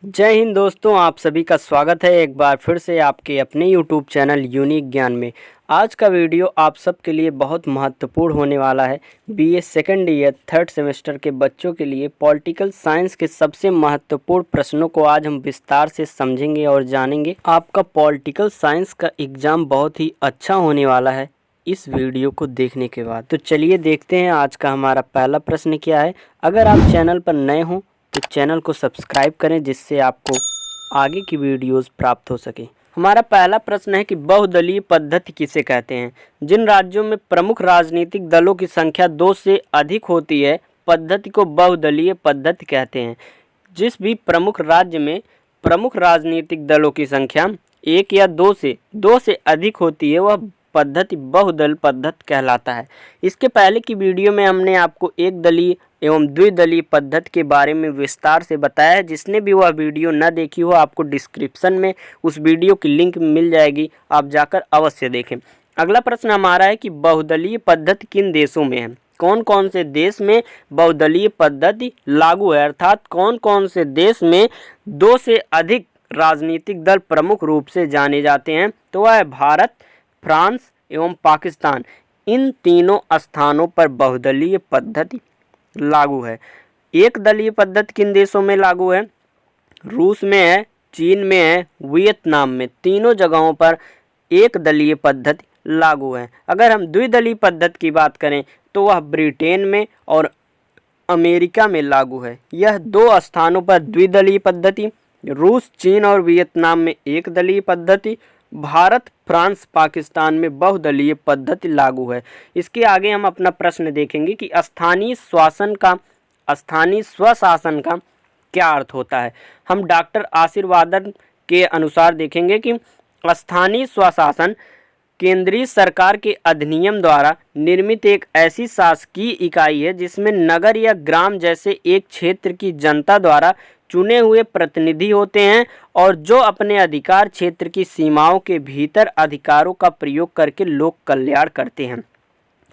जय हिंद दोस्तों, आप सभी का स्वागत है एक बार फिर से आपके अपने YouTube चैनल यूनिक ज्ञान में। आज का वीडियो आप सबके लिए बहुत महत्वपूर्ण होने वाला है। BA second year third semester के बच्चों के लिए पॉलिटिकल साइंस के सबसे महत्वपूर्ण प्रश्नों को आज हम विस्तार से समझेंगे और जानेंगे। आपका पॉलिटिकल साइंस का एग्ज़ाम बहुत ही अच्छा होने वाला है इस वीडियो को देखने के बाद। तो चलिए देखते हैं आज का हमारा पहला प्रश्न क्या है। अगर आप चैनल पर नए हों तो चैनल को सब्सक्राइब करें जिससे आपको आगे की वीडियोस प्राप्त हो सके। हमारा पहला प्रश्न है कि बहुदलीय पद्धति किसे कहते हैं। जिन राज्यों में प्रमुख राजनीतिक दलों की संख्या 2 से अधिक होती है पद्धति को बहुदलीय पद्धति कहते हैं। जिस भी प्रमुख राज्य में प्रमुख राजनीतिक दलों की संख्या 1 या 2 से अधिक होती है वह पद्धति बहुदल पद्धति कहलाता है। इसके पहले की वीडियो में हमने आपको एक दलीय एवं द्विदलीय पद्धति के बारे में विस्तार से बताया है। जिसने भी वह वीडियो न देखी हो आपको डिस्क्रिप्शन में उस वीडियो की लिंक मिल जाएगी, आप जाकर अवश्य देखें। अगला प्रश्न हमारा है कि बहुदलीय पद्धति किन देशों में है। कौन कौन से देश में बहुदलीय पद्धति लागू है, अर्थात कौन कौन से देश में 2 से अधिक राजनीतिक दल प्रमुख रूप से जाने जाते हैं। तो वह है भारत, फ्रांस एवं पाकिस्तान। इन तीनों स्थानों पर बहुदलीय पद्धति लागू है। एक दलीय पद्धति किन देशों में लागू है? रूस में है, चीन में है, वियतनाम में। तीनों जगहों पर एक दलीय पद्धति लागू है। अगर हम द्विदलीय पद्धति की बात करें तो वह ब्रिटेन में और अमेरिका में लागू है। यह 2 स्थानों पर द्विदलीय पद्धति, रूस, चीन और वियतनाम में एक दलीय पद्धति, भारत, फ्रांस, पाकिस्तान में बहुदलीय पद्धति लागू है। इसके आगे हम अपना प्रश्न देखेंगे कि स्थानीय स्वशासन का क्या अर्थ होता है। हम डॉक्टर आशीर्वादन के अनुसार देखेंगे कि स्थानीय स्वशासन केंद्रीय सरकार के अधिनियम द्वारा निर्मित एक ऐसी शासकीय इकाई है जिसमें नगर या ग्राम जैसे एक क्षेत्र की जनता द्वारा चुने हुए प्रतिनिधि होते हैं और जो अपने अधिकार क्षेत्र की सीमाओं के भीतर अधिकारों का प्रयोग करके लोक कल्याण करते हैं।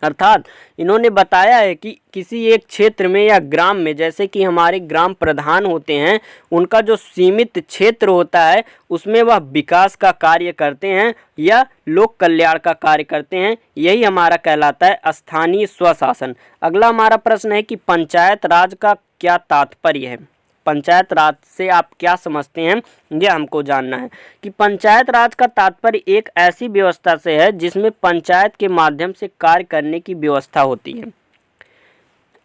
अर्थात इन्होंने बताया है कि किसी एक क्षेत्र में या ग्राम में, जैसे कि हमारे ग्राम प्रधान होते हैं, उनका जो सीमित क्षेत्र होता है उसमें वह विकास का कार्य करते हैं या लोक कल्याण का कार्य करते हैं। यही हमारा कहलाता है स्थानीय स्वशासन। अगला हमारा प्रश्न है कि पंचायत राज का क्या तात्पर्य है। पंचायत राज से आप क्या समझते हैं, यह हमको जानना है। कि पंचायत राज का तात्पर्य एक ऐसी व्यवस्था से है जिसमें पंचायत के माध्यम से कार्य करने की व्यवस्था होती है।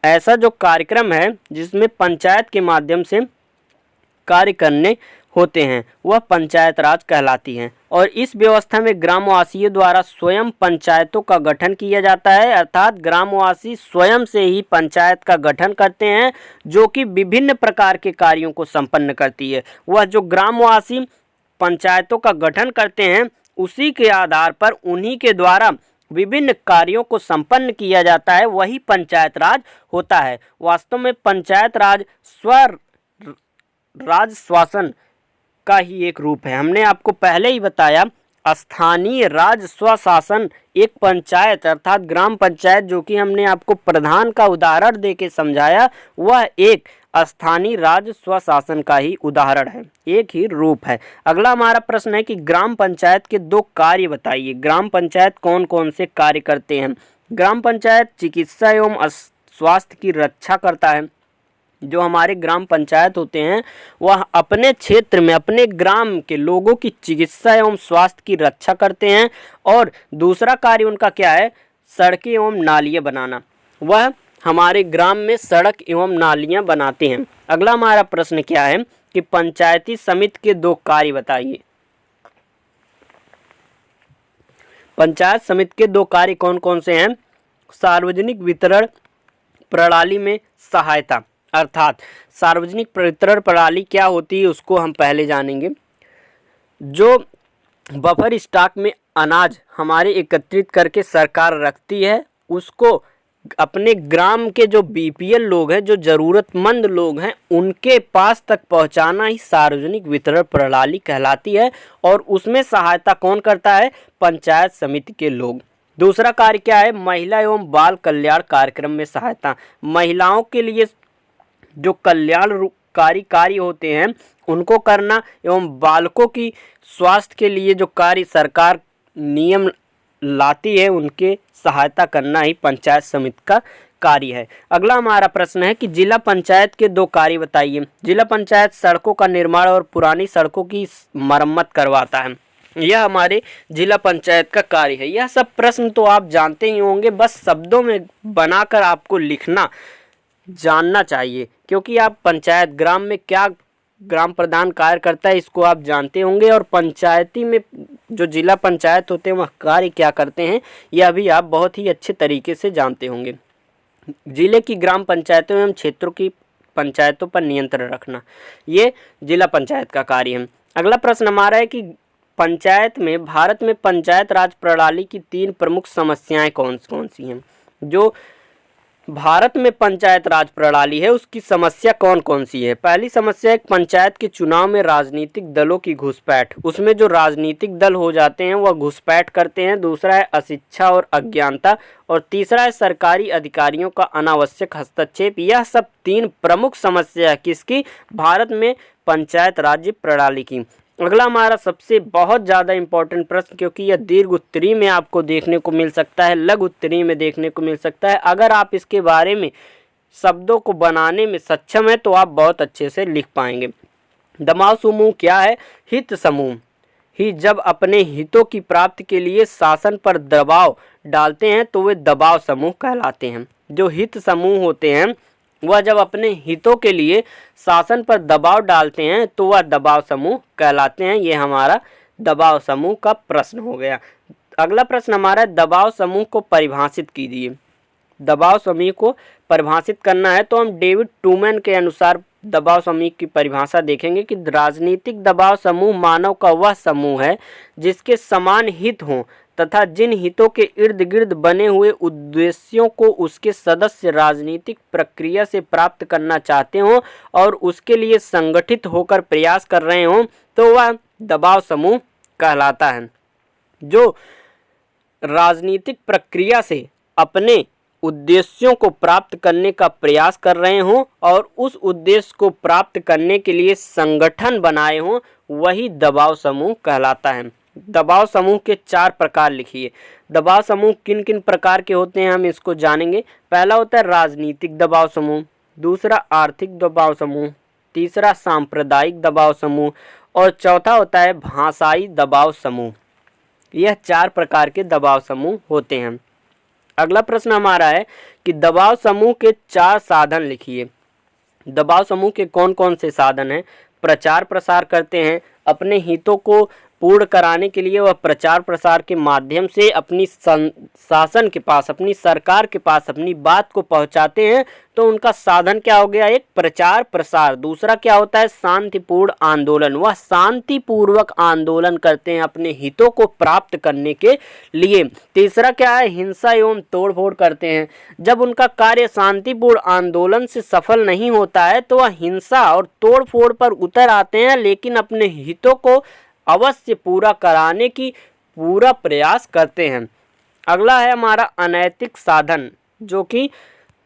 ऐसा जो कार्यक्रम है जिसमें पंचायत के माध्यम से कार्य करने होते हैं वह पंचायत राज कहलाती हैं। और इस व्यवस्था में ग्रामवासियों द्वारा स्वयं पंचायतों का गठन किया जाता है। अर्थात ग्रामवासी स्वयं से ही पंचायत का गठन करते हैं जो कि विभिन्न प्रकार के कार्यों को संपन्न करती है। वह जो ग्रामवासी पंचायतों का गठन करते हैं उसी के आधार पर उन्हीं के द्वारा विभिन्न कार्यों को संपन्न किया जाता है, वही पंचायत राज होता है। वास्तव में पंचायत राज राज शासन का ही एक रूप है। हमने आपको पहले ही बताया स्थानीय राज स्वशासन एक पंचायत अर्थात ग्राम पंचायत, जो कि हमने आपको प्रधान का उदाहरण देके समझाया, वह एक स्थानीय राज स्वशासन का ही उदाहरण है, एक ही रूप है। अगला हमारा प्रश्न है कि ग्राम पंचायत के 2 कार्य बताइए। ग्राम पंचायत कौन कौन से कार्य करते हैं। ग्राम पंचायत चिकित्सा एवं स्वास्थ्य की रक्षा करता है। जो हमारे ग्राम पंचायत होते हैं वह अपने क्षेत्र में अपने ग्राम के लोगों की चिकित्सा एवं स्वास्थ्य की रक्षा करते हैं। और दूसरा कार्य उनका क्या है, सड़कें एवं नालियाँ बनाना। वह हमारे ग्राम में सड़क एवं नालियाँ बनाते हैं। अगला हमारा प्रश्न क्या है कि पंचायती समिति के 2 कार्य बताइए। पंचायत समिति के 2 कार्य कौन कौन से हैं। सार्वजनिक वितरण प्रणाली में सहायता, अर्थात सार्वजनिक वितरण प्रणाली क्या होती है उसको हम पहले जानेंगे। जो बफर स्टॉक में अनाज हमारे एकत्रित करके सरकार रखती है उसको अपने ग्राम के जो बीपीएल लोग हैं, जो ज़रूरतमंद लोग हैं, उनके पास तक पहुंचाना ही सार्वजनिक वितरण प्रणाली कहलाती है। और उसमें सहायता कौन करता है, पंचायत समिति के लोग। दूसरा कार्य क्या है, महिला एवं बाल कल्याण कार्यक्रम में सहायता। महिलाओं के लिए जो कल्याण हितकारी कार्य होते हैं उनको करना एवं बालकों की स्वास्थ्य के लिए जो कार्य सरकार नियम लाती है उनके सहायता करना ही पंचायत समिति का कार्य है। अगला हमारा प्रश्न है कि जिला पंचायत के 2 कार्य बताइए। जिला पंचायत सड़कों का निर्माण और पुरानी सड़कों की मरम्मत करवाता है। यह हमारे जिला पंचायत का कार्य है। यह सब प्रश्न तो आप जानते ही होंगे, बस शब्दों में बनाकर आपको लिखना जानना चाहिए, क्योंकि आप पंचायत ग्राम में क्या ग्राम प्रधान कार्य करता है इसको आप जानते होंगे, और पंचायती में जो जिला पंचायत होते हैं वह कार्य क्या करते हैं यह भी आप बहुत ही अच्छे तरीके से जानते होंगे। जिले की ग्राम पंचायतों एवं क्षेत्रों की पंचायतों पर नियंत्रण रखना, ये जिला पंचायत का कार्य है। अगला प्रश्न हमारा है कि पंचायत में भारत में पंचायत राज प्रणाली की 3 प्रमुख समस्याएं कौन कौन सी हैं। जो भारत में पंचायत राज प्रणाली है उसकी समस्या कौन कौन सी है। पहली समस्या है पंचायत के चुनाव में राजनीतिक दलों की घुसपैठ, उसमें जो राजनीतिक दल हो जाते हैं वह घुसपैठ करते हैं। दूसरा है अशिक्षा और अज्ञानता, और तीसरा है सरकारी अधिकारियों का अनावश्यक हस्तक्षेप। यह सब 3 प्रमुख समस्या है किसकी, भारत में पंचायत राज्य प्रणाली की। अगला हमारा सबसे बहुत ज़्यादा इम्पोर्टेंट प्रश्न, क्योंकि यह दीर्घ उत्तरी में आपको देखने को मिल सकता है, लघु उत्तरी में देखने को मिल सकता है। अगर आप इसके बारे में शब्दों को बनाने में सक्षम है तो आप बहुत अच्छे से लिख पाएंगे। दबाव समूह क्या है, हित समूह ही जब अपने हितों की प्राप्ति के लिए शासन पर दबाव डालते हैं तो वे दबाव समूह कहलाते हैं। जो हित समूह होते हैं वह जब अपने हितों के लिए शासन पर दबाव डालते हैं तो वह दबाव समूह कहलाते हैं। ये हमारा दबाव समूह का प्रश्न हो गया। अगला प्रश्न हमारा दबाव समूह को परिभाषित कीजिए। दबाव समूह को परिभाषित करना है तो हम डेविड टूमैन के अनुसार दबाव समूह की परिभाषा देखेंगे कि राजनीतिक दबाव समूह मानव का वह समूह है जिसके समान हित हों तथा जिन हितों के इर्द गिर्द बने हुए उद्देश्यों को उसके सदस्य राजनीतिक प्रक्रिया से प्राप्त करना चाहते हों और उसके लिए संगठित होकर प्रयास कर रहे हों तो वह दबाव समूह कहलाता है। जो राजनीतिक प्रक्रिया से अपने उद्देश्यों को प्राप्त करने का प्रयास कर रहे हों और उस उद्देश्य को प्राप्त करने के लिए संगठन बनाए हों वही दबाव समूह कहलाता है। दबाव समूह के 4 प्रकार लिखिए। दबाव समूह किन किन प्रकार के होते हैं हम इसको जानेंगे। पहला होता है राजनीतिक दबाव समूह, दूसरा आर्थिक दबाव समूह, तीसरा सांप्रदायिक दबाव समूह और चौथा होता है भाषाई दबाव समूह। यह 4 प्रकार के दबाव समूह होते हैं। अगला प्रश्न हमारा है कि दबाव समूह के 4 साधन लिखिए। दबाव समूह के कौन कौन से साधन हैं। प्रचार प्रसार करते हैं, अपने हितों को पूर्ण कराने के लिए वह प्रचार प्रसार के माध्यम से अपनी शासन के पास, अपनी सरकार के पास अपनी बात को पहुंचाते हैं तो उनका साधन क्या हो गया, एक प्रचार प्रसार। दूसरा क्या होता है शांतिपूर्ण आंदोलन, वह शांतिपूर्वक आंदोलन करते हैं अपने हितों को प्राप्त करने के लिए। तीसरा क्या है हिंसा एवं तोड़फोड़ करते हैं। जब उनका कार्य शांतिपूर्ण आंदोलन से सफल नहीं होता है तो वह हिंसा और तोड़फोड़ पर उतर आते हैं, लेकिन अपने हितों को अवश्य पूरा कराने की पूरा प्रयास करते हैं। अगला है हमारा अनैतिक साधन, जो कि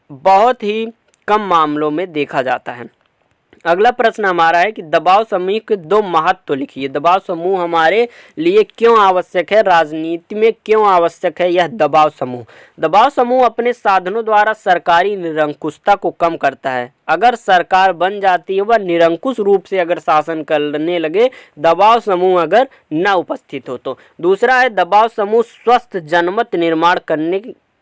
बहुत ही कम मामलों में देखा जाता है। अगला प्रश्न हमारा है कि दबाव समूह के 2 महत्व लिखिए। दबाव समूह हमारे लिए क्यों आवश्यक है, राजनीति में क्यों आवश्यक है यह दबाव समूह। दबाव समूह अपने साधनों द्वारा सरकारी निरंकुशता को कम करता है। अगर सरकार बन जाती है वह निरंकुश रूप से अगर शासन करने लगे, दबाव समूह अगर न उपस्थित हो तो। दूसरा है दबाव समूह स्वस्थ जनमत निर्माण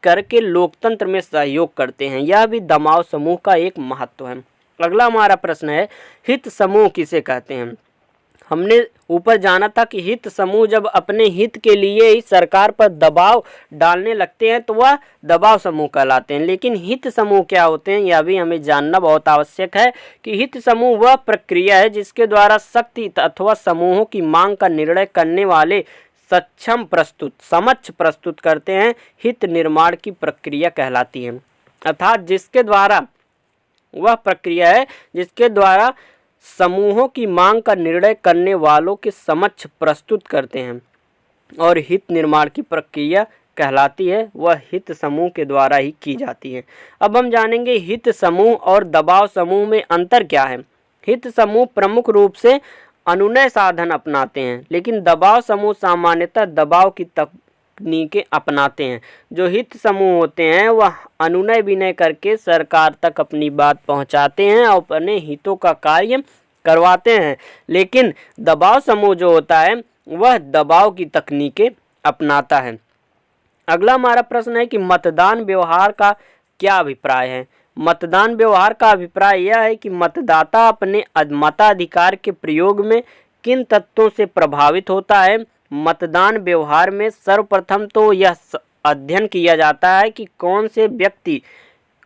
करके लोकतंत्र में सहयोग करते हैं। यह भी दबाव समूह का एक महत्व है। अगला हमारा प्रश्न है हित समूह किसे कहते हैं। हमने ऊपर जाना था कि हित समूह जब अपने हित के लिए ही सरकार पर दबाव डालने लगते हैं तो वह दबाव समूह कहलाते हैं। लेकिन हित समूह क्या होते हैं यह भी हमें जानना बहुत आवश्यक है कि हित समूह वह प्रक्रिया है जिसके द्वारा शक्ति अथवा समूहों की मांग का निर्णय करने वाले समक्ष प्रस्तुत करते हैं। हित निर्माण की प्रक्रिया कहलाती है, अर्थात जिसके द्वारा वह प्रक्रिया है जिसके द्वारा समूहों की मांग का निर्णय करने वालों के समक्ष प्रस्तुत करते हैं और हित निर्माण की प्रक्रिया कहलाती है, वह हित समूह के द्वारा ही की जाती है। अब हम जानेंगे हित समूह और दबाव समूह में अंतर क्या है। हित समूह प्रमुख रूप से अनुनय साधन अपनाते हैं, लेकिन दबाव समूह सामान्यतः दबाव की तकनीकें अपनाते हैं। जो हित समूह होते हैं वह अनुनय विनय करके सरकार तक अपनी बात पहुंचाते हैं और अपने हितों का कार्य करवाते हैं, लेकिन दबाव समूह जो होता है वह दबाव की तकनीकें अपनाता है। अगला हमारा प्रश्न है कि मतदान व्यवहार का क्या अभिप्राय है। मतदान व्यवहार का अभिप्राय यह है कि मतदाता अपने मताधिकार के प्रयोग में किन तत्वों से प्रभावित होता है। मतदान व्यवहार में सर्वप्रथम तो यह अध्ययन किया जाता है कि कौन से व्यक्ति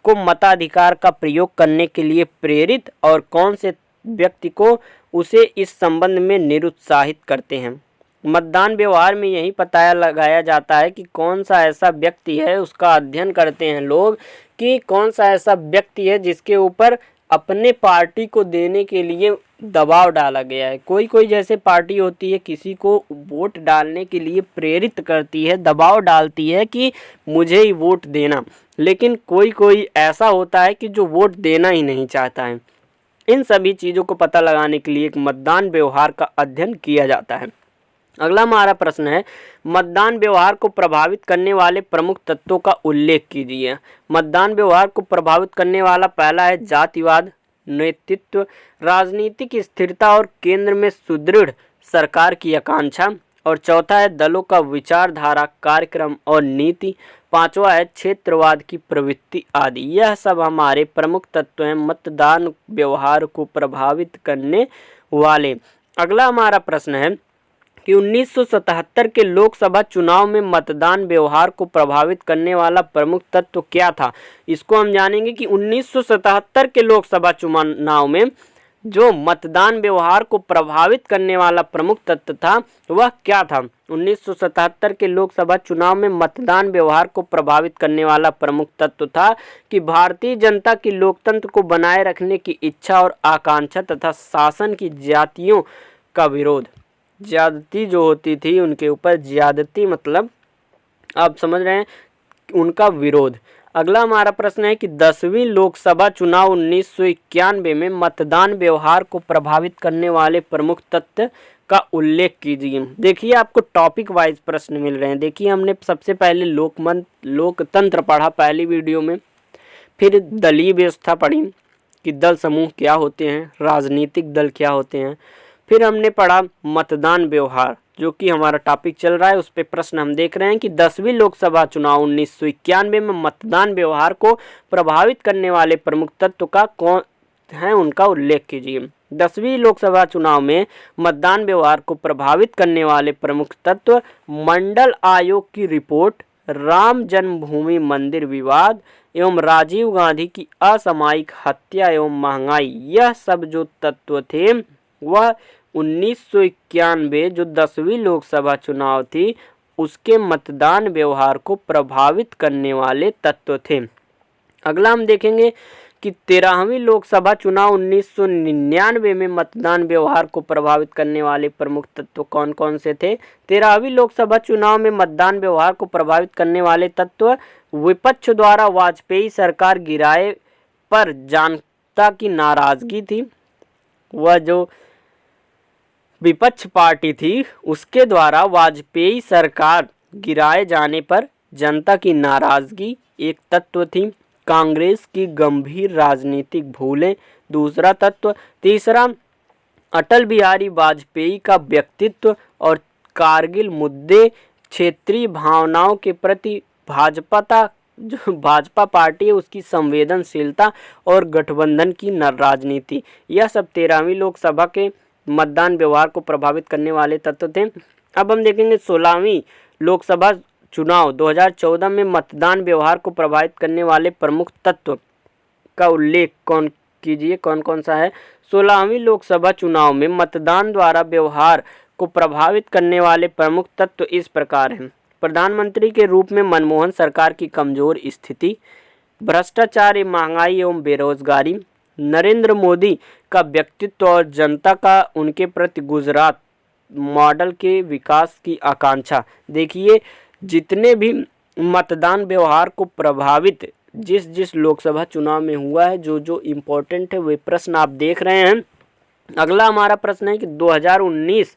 को मताधिकार का प्रयोग करने के लिए प्रेरित और कौन से व्यक्ति को उसे इस संबंध में निरुत्साहित करते हैं। मतदान व्यवहार में यही पता लगाया जाता है कि कौन सा ऐसा व्यक्ति है, उसका अध्ययन करते हैं लोग कि कौन सा ऐसा व्यक्ति है जिसके ऊपर अपने पार्टी को देने के लिए दबाव डाला गया है। कोई कोई जैसे पार्टी होती है किसी को वोट डालने के लिए प्रेरित करती है, दबाव डालती है कि मुझे ही वोट देना, लेकिन कोई कोई ऐसा होता है कि जो वोट देना ही नहीं चाहता है। इन सभी चीज़ों को पता लगाने के लिए एक मतदान व्यवहार का अध्ययन किया जाता है। अगला हमारा प्रश्न है, मतदान व्यवहार को प्रभावित करने वाले प्रमुख तत्वों का उल्लेख कीजिए। मतदान व्यवहार को प्रभावित करने वाला पहला है जातिवाद, नेतृत्व, राजनीतिक स्थिरता और केंद्र में सुदृढ़ सरकार की आकांक्षा, और चौथा है दलों का विचारधारा, कार्यक्रम और नीति, पांचवा है क्षेत्रवाद की प्रवृत्ति आदि। यह सब हमारे प्रमुख तत्व हैं मतदान व्यवहार को प्रभावित करने वाले। अगला हमारा प्रश्न है कि 1977 के लोकसभा चुनाव में मतदान व्यवहार को प्रभावित करने वाला प्रमुख तत्व क्या था। इसको हम जानेंगे कि 1977 के लोकसभा चुनाव में जो मतदान व्यवहार को प्रभावित करने वाला प्रमुख तत्व था वह क्या था। 1977 के लोकसभा चुनाव में मतदान व्यवहार को प्रभावित करने वाला प्रमुख तत्व था कि भारतीय जनता की लोकतंत्र को बनाए रखने की इच्छा और आकांक्षा तथा शासन की जातियों का विरोध। ज्यादती जो होती थी उनके ऊपर, ज्यादती मतलब आप समझ रहे हैं, उनका विरोध। अगला हमारा प्रश्न है कि 10वीं लोकसभा चुनाव 1991 में मतदान व्यवहार को प्रभावित करने वाले प्रमुख तत्व का उल्लेख कीजिए। देखिए आपको टॉपिक वाइज प्रश्न मिल रहे हैं। देखिए हमने सबसे पहले लोकतंत्र पढ़ा पहली वीडियो में, फिर दलीय व्यवस्था पढ़ी कि दल समूह क्या होते हैं, राजनीतिक दल क्या होते हैं, फिर हमने पढ़ा मतदान व्यवहार जो कि हमारा टॉपिक चल रहा है, उस पे प्रश्न हम देख रहे हैं कि 10वीं लोकसभा चुनाव 1991 में मतदान व्यवहार को प्रभावित करने वाले प्रमुख तत्व का कौन है उनका उल्लेख कीजिए। 10वीं लोकसभा चुनाव में मतदान व्यवहार को प्रभावित करने वाले प्रमुख तत्व मंडल आयोग की रिपोर्ट, राम जन्मभूमि मंदिर विवाद एवं राजीव गांधी की असामयिक हत्या एवं महंगाई, यह सब जो तत्व थे वह 1991 जो 10वीं लोकसभा चुनाव थी उसके मतदान व्यवहार को प्रभावित करने वाले तत्व थे। अगला हम देखेंगे कि 13वीं लोकसभा चुनाव 1999 में मतदान व्यवहार को प्रभावित करने वाले प्रमुख तत्व कौन कौन से थे। 13वीं लोकसभा चुनाव में मतदान व्यवहार को प्रभावित करने वाले तत्व विपक्ष द्वारा वाजपेयी सरकार गिराए पर जनता की नाराजगी थी। वह जो विपक्ष पार्टी थी उसके द्वारा वाजपेयी सरकार गिराए जाने पर जनता की नाराजगी एक तत्व थी। कांग्रेस की गंभीर राजनीतिक भूलें दूसरा तत्व। तीसरा अटल बिहारी वाजपेयी का व्यक्तित्व और कारगिल मुद्दे, क्षेत्रीय भावनाओं के प्रति भाजपा पार्टी है उसकी संवेदनशीलता और गठबंधन की राजनीति, यह सब 13वीं लोकसभा के मतदान व्यवहार को प्रभावित करने वाले तत्व थे। अब हम देखेंगे 16वीं लोकसभा चुनाव 2014 में मतदान व्यवहार को प्रभावित करने वाले प्रमुख तत्व का उल्लेख कौन कौन सा है। 16वीं लोकसभा चुनाव में मतदान द्वारा व्यवहार को प्रभावित करने वाले प्रमुख तत्व इस प्रकार हैं। प्रधानमंत्री के रूप में मनमोहन सरकार की कमजोर स्थिति, भ्रष्टाचार, महंगाई एवं बेरोजगारी, नरेंद्र मोदी का व्यक्तित्व और जनता का उनके प्रति गुजरात मॉडल के विकास की आकांक्षा। देखिए जितने भी मतदान व्यवहार को प्रभावित जिस लोकसभा चुनाव में हुआ है, जो इम्पोर्टेंट है वे प्रश्न आप देख रहे हैं, अगला हमारा प्रश्न है कि 2019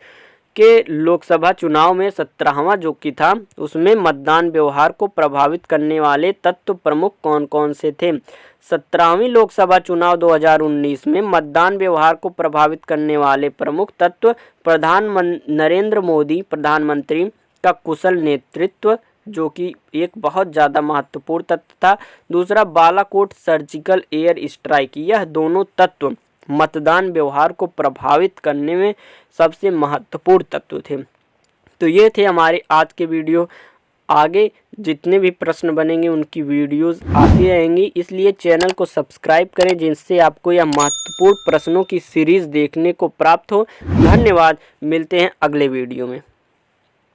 के लोकसभा चुनाव में 17वां जो कि था उसमें मतदान व्यवहार को प्रभावित करने वाले तत्व प्रमुख कौन कौन से थे। 17वीं लोकसभा चुनाव 2019 में मतदान व्यवहार को प्रभावित करने वाले प्रमुख तत्व नरेंद्र मोदी प्रधानमंत्री का कुशल नेतृत्व, जो कि एक बहुत ज़्यादा महत्वपूर्ण तत्व था। दूसरा, बालाकोट सर्जिकल एयर स्ट्राइक। यह दोनों तत्व मतदान व्यवहार को प्रभावित करने में सबसे महत्वपूर्ण तत्व थे। तो ये थे हमारे आज के वीडियो। आगे जितने भी प्रश्न बनेंगे उनकी वीडियोस आती रहेंगी, इसलिए चैनल को सब्सक्राइब करें जिनसे आपको यह महत्वपूर्ण प्रश्नों की सीरीज़ देखने को प्राप्त हो। धन्यवाद, मिलते हैं अगले वीडियो में।